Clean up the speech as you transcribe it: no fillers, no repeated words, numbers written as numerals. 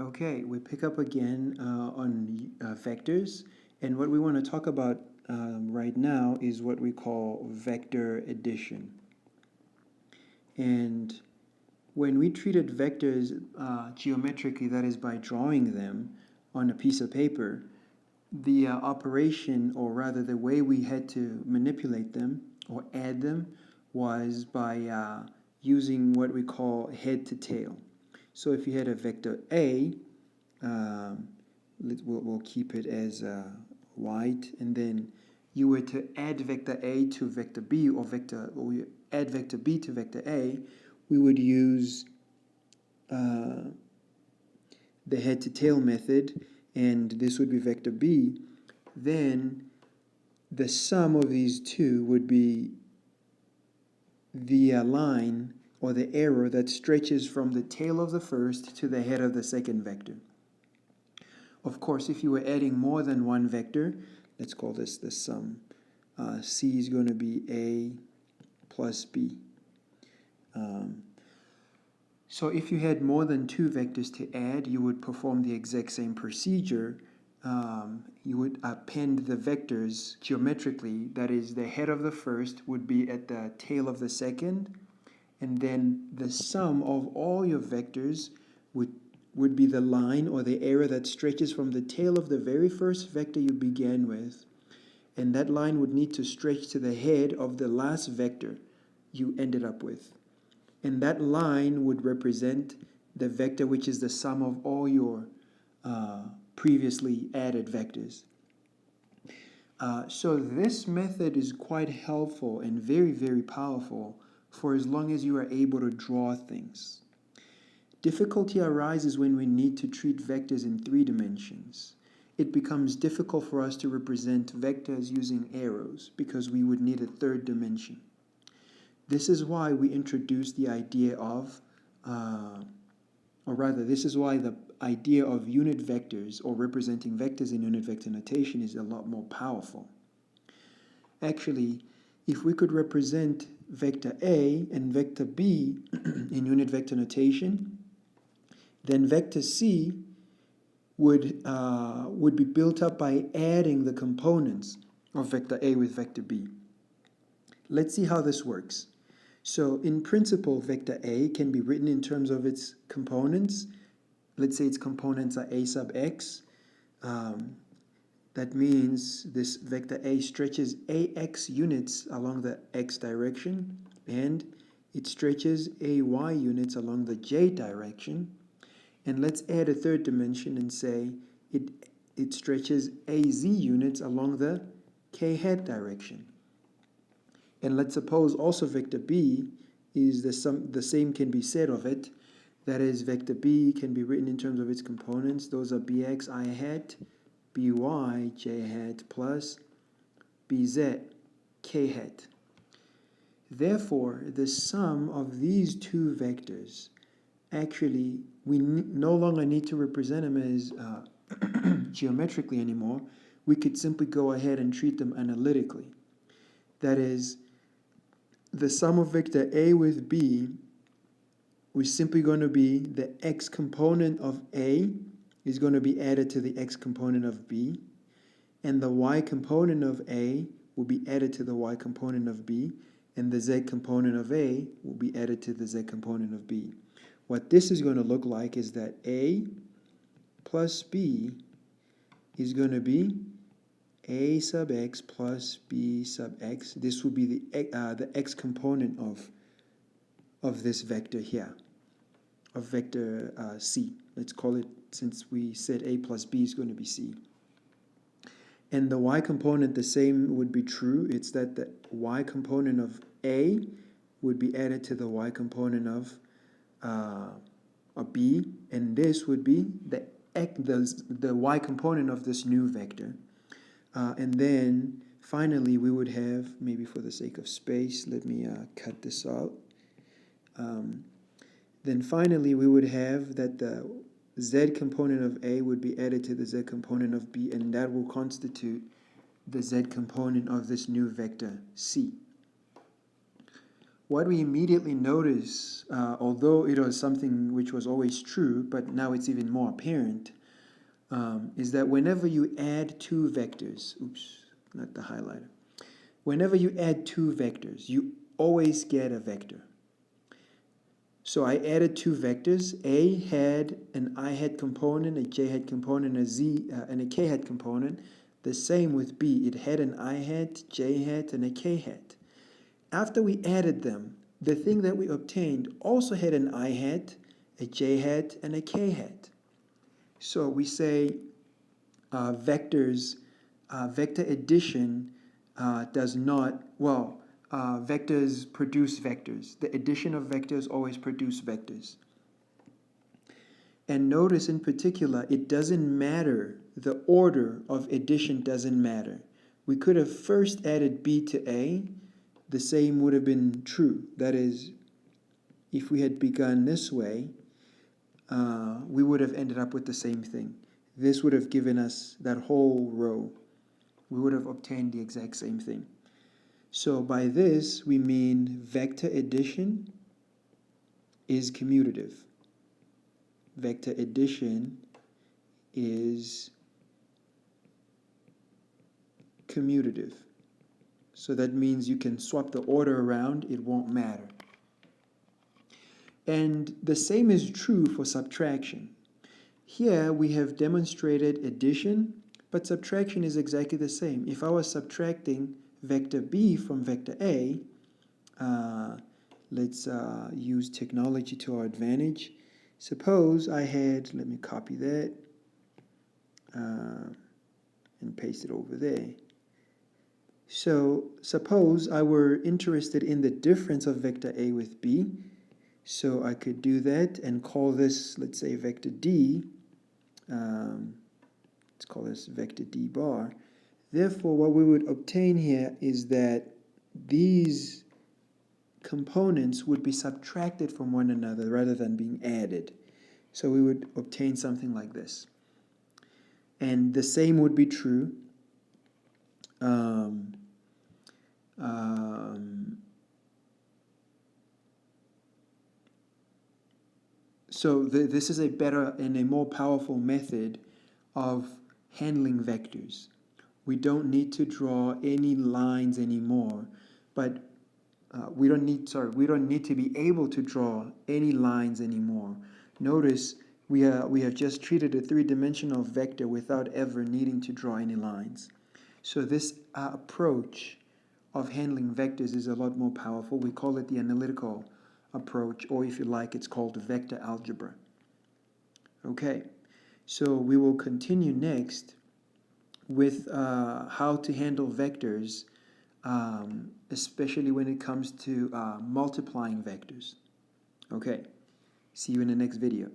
Okay, we pick up again on vectors, and what we want to talk about right now is what we call vector addition. And when we treated vectors geometrically, that is by drawing them on a piece of paper, the operation, or rather the way we had to manipulate them or add them, was by using what we call head to tail. So if you had a vector A, we'll keep it as white, and then you were to add vector A to vector B, or add vector B to vector A, we would use the head to tail method, and this would be vector B. Then the sum of these two would be the line or the arrow that stretches from the tail of the first to the head of the second vector. Of course, if you were adding more than one vector, let's call this the sum. C is going to be A plus B. So if you had more than two vectors to add, you would perform the exact same procedure. You would append the vectors geometrically. That is, the head of the first would be at the tail of the second, and then the sum of all your vectors would be the line or the area that stretches from the tail of the very first vector you began with, and that line would need to stretch to the head of the last vector you ended up with. And that line would represent the vector which is the sum of all your previously added vectors. So this method is quite helpful and very, very powerful for as long as you are able to draw things. Difficulty arises when we need to treat vectors in 3 dimensions. It becomes difficult for us to represent vectors using arrows because we would need a 3rd dimension. This is why we introduced the idea of, this is why the idea of unit vectors or representing vectors in unit vector notation is a lot more powerful. Actually, if we could represent vector A and vector B in unit vector notation, then vector C would be built up by adding the components of vector A with vector B. Let's see how this works. So in principle, vector A can be written in terms of its components. Let's say its components are A sub x. That means this vector A stretches AX units along the x direction, and it stretches AY units along the j direction. And let's add a 3rd dimension and say it stretches AZ units along the k hat direction. And let's suppose also vector B is the same can be said of it. That is, vector B can be written in terms of its components. Those are bx I hat, by j hat, plus bz k hat. Therefore, the sum of these 2 vectors, actually, we no longer need to represent them as geometrically anymore. We could simply go ahead and treat them analytically. That is, the sum of vector A with B is simply going to be the x component of A is going to be added to the x component of B, and the y component of A will be added to the y component of B, and the z component of A will be added to the z component of B. What this is going to look like is that A plus B is going to be A sub x plus B sub x. This will be the x component of this vector here, of vector C. Let's call it, since we said A plus B is going to be C. And the y component, the same would be true. It's that the y component of A would be added to the y component of B, and this would be the y component of this new vector. And then finally we would have, maybe for the sake of space, let me cut this out. Then finally we would have that the z component of A would be added to the z component of B, and that will constitute the z component of this new vector C. what we immediately notice, although it was something which was always true, but now it's even more apparent, is that whenever you add two vectors, oops, not the highlighter, whenever you add two vectors, you always get a vector. So I added two vectors. A had an I hat component, a j hat component, and a k hat component. The same with B. It had an I hat, j hat, and a k hat. After we added them, the thing that we obtained also had an I hat, a j hat, and a k hat. So we say vector addition does not, vectors produce vectors. The addition of vectors always produce vectors. And notice in particular, it doesn't matter. The order of addition doesn't matter. We could have first added B to A. The same would have been true. That is, if we had begun this way, we would have ended up with the same thing. This would have given us that whole row. We would have obtained the exact same thing. So by this, we mean vector addition is commutative. Vector addition is commutative. So that means you can swap the order around, it won't matter. And the same is true for subtraction. Here we have demonstrated addition, but subtraction is exactly the same. If I was subtracting vector B from vector A, let's use technology to our advantage. Suppose I had, let me copy that and paste it over there. So suppose I were interested in the difference of vector A with B. So I could do that and call this, let's say, vector D. Let's call this vector D bar. Therefore, what we would obtain here is that these components would be subtracted from one another rather than being added. So we would obtain something like this. And the same would be true so this is a better and a more powerful method of handling vectors. We don't need to draw any lines anymore, but we don't need to be able to draw any lines anymore. Notice we have just treated a three-dimensional vector without ever needing to draw any lines. So this approach of handling vectors is a lot more powerful. We call it the analytical approach, or if you like, it's called vector algebra. Okay, so we will continue next with how to handle vectors, especially when it comes to multiplying vectors. Okay, see you in the next video.